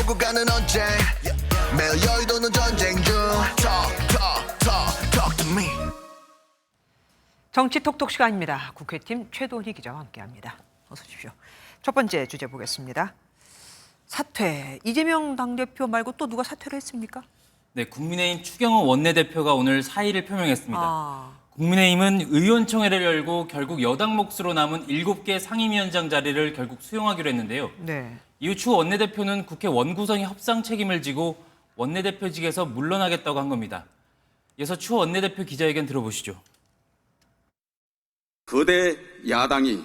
누군가는 언제 매일 여의도는 전쟁 중 Talk to me. 정치 톡톡 시간입니다. 국회팀 최도희 기자와 함께합니다. 어서 오십시오. 첫 번째 주제 보겠습니다. 사퇴. 이재명 당대표 말고 또 누가 사퇴를 했습니까? 네, 국민의힘 추경호 원내대표가 오늘 사의를 표명했습니다. 아, 국민의힘은 의원총회를 열고 결국 여당 몫으로 남은 7개 상임위원장 자리를 결국 수용하기로 했는데요. 네. 이후 추 원내대표는 국회 원구성의 협상 책임을 지고 원내대표직에서 물러나겠다고 한 겁니다. 이어서 추 원내대표 기자회견 들어보시죠. 거대 야당이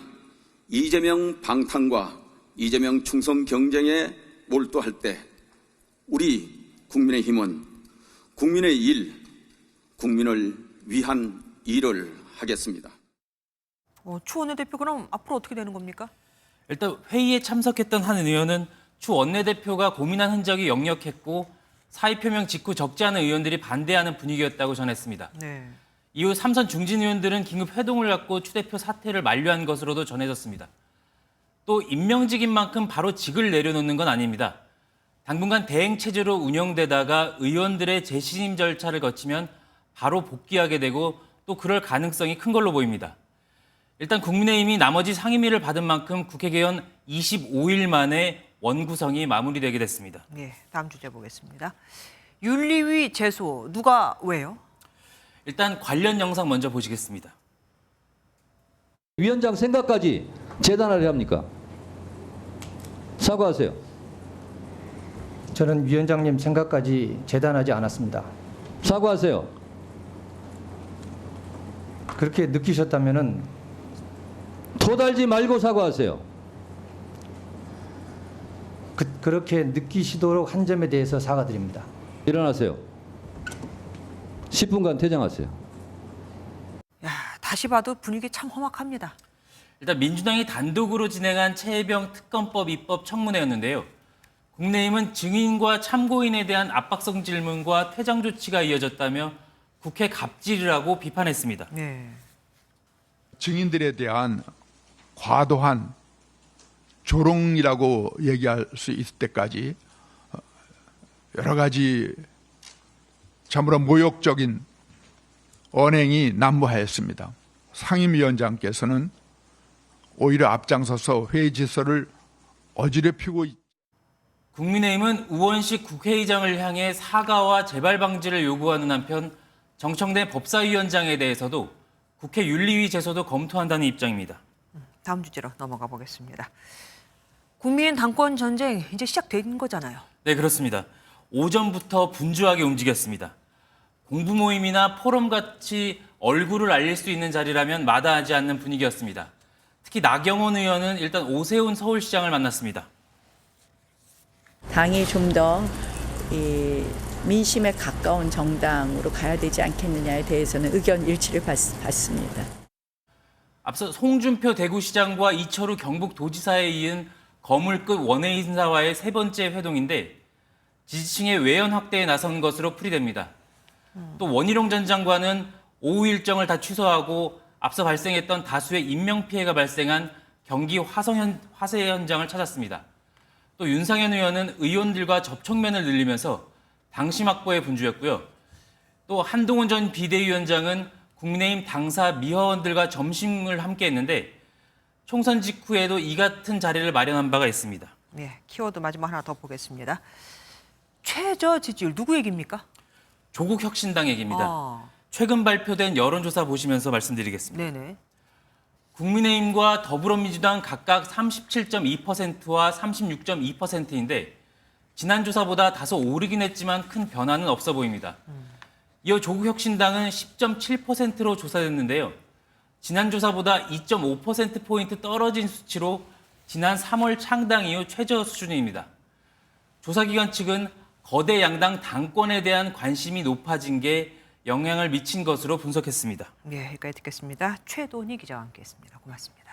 이재명 방탄과 이재명 충성 경쟁에 몰두할 때 우리 국민의힘은 국민의 일, 국민을 위한 일을 하겠습니다. 추 원내대표 그럼 앞으로 어떻게 되는 겁니까? 일단 회의에 참석했던 한 의원은 추 원내대표가 고민한 흔적이 역력했고 사의 표명 직후 적지 않은 의원들이 반대하는 분위기였다고 전했습니다. 네. 이후 삼선 중진 의원들은 긴급 회동을 갖고 추 대표 사퇴를 만료한 것으로도 전해졌습니다. 또 임명직인 만큼 바로 직을 내려놓는 건 아닙니다. 당분간 대행 체제로 운영되다가 의원들의 재신임 절차를 거치면 바로 복귀하게 되고 또 그럴 가능성이 큰 걸로 보입니다. 일단 국민의힘이 나머지 상임위를 받은 만큼 국회 개원 25일 만에 원구성이 마무리되게 됐습니다. 네, 다음 주제 보겠습니다. 윤리위 제소 누가 왜요? 일단 관련 영상 먼저 보시겠습니다. 위원장 생각까지 재단하려 합니까? 사과하세요. 저는 위원장님 생각까지 재단하지 않았습니다. 사과하세요. 그렇게 느끼셨다면은 토달지 말고 사과하세요. 그렇게 느끼시도록 한 점에 대해서 사과드립니다. 일어나세요. 10분간 퇴장하세요. 야, 다시 봐도 분위기 참 험악합니다. 일단 민주당이 단독으로 진행한 최혜병 특검법 입법 청문회였는데요. 국민의힘은 증인과 참고인에 대한 압박성 질문과 퇴장 조치가 이어졌다며 국회 갑질이라고 비판했습니다. 네. 증인들에 대한 과도한 조롱이라고 얘기할 수 있을 때까지 여러 가지 참으로 모욕적인 언행이 난무하였습니다. 상임위원장께서는 오히려 앞장서서 회의 질서를 어지럽히고 국민의힘은 우원식 국회의장을 향해 사과와 재발 방지를 요구하는 한편 정청래 법사위원장에 대해서도 국회 윤리위 제소도 검토한다는 입장입니다. 다음 주제로 넘어가 보겠습니다. 국민 당권 전쟁 이제 시작된 거잖아요. 네, 그렇습니다. 오전부터 분주하게 움직였습니다. 공부 모임이나 포럼같이 얼굴을 알릴 수 있는 자리라면 마다하지 않는 분위기였습니다. 특히 나경원 의원은 일단 오세훈 서울시장을 만났습니다. 당이 좀 더 민심에 가까운 정당으로 가야 되지 않겠느냐에 대해서는 의견 일치를 받습니다. 앞서 송준표 대구시장과 이철우 경북도지사에 이은 거물급 원외 인사와의 세 번째 회동인데 지지층의 외연 확대에 나선 것으로 풀이됩니다. 또 원희룡 전 장관은 오후 일정을 다 취소하고 앞서 발생했던 다수의 인명피해가 발생한 경기 화재 현장을 찾았습니다. 또 윤상현 의원은 의원들과 접촉면을 늘리면서 당심 확보에 분주했고요. 또 한동훈 전 비대위원장은 국민의힘 당사 미화원들과 점심을 함께 했는데 총선 직후에도 이 같은 자리를 마련한 바가 있습니다. 네, 키워드 마지막 하나 더 보겠습니다. 최저 지지율 누구 얘기입니까? 조국 혁신당 얘기입니다. 아, 최근 발표된 여론조사 보시면서 말씀드리겠습니다. 네네. 국민의힘과 더불어민주당 각각 37.2%와 36.2%인데 지난 조사보다 다소 오르긴 했지만 큰 변화는 없어 보입니다. 이어 조국혁신당은 10.7%로 조사됐는데요. 지난 조사보다 2.5%포인트 떨어진 수치로 지난 3월 창당 이후 최저 수준입니다. 조사기관 측은 거대 양당 당권에 대한 관심이 높아진 게 영향을 미친 것으로 분석했습니다. 네, 여기까지 듣겠습니다. 최도희 기자와 함께했습니다. 고맙습니다.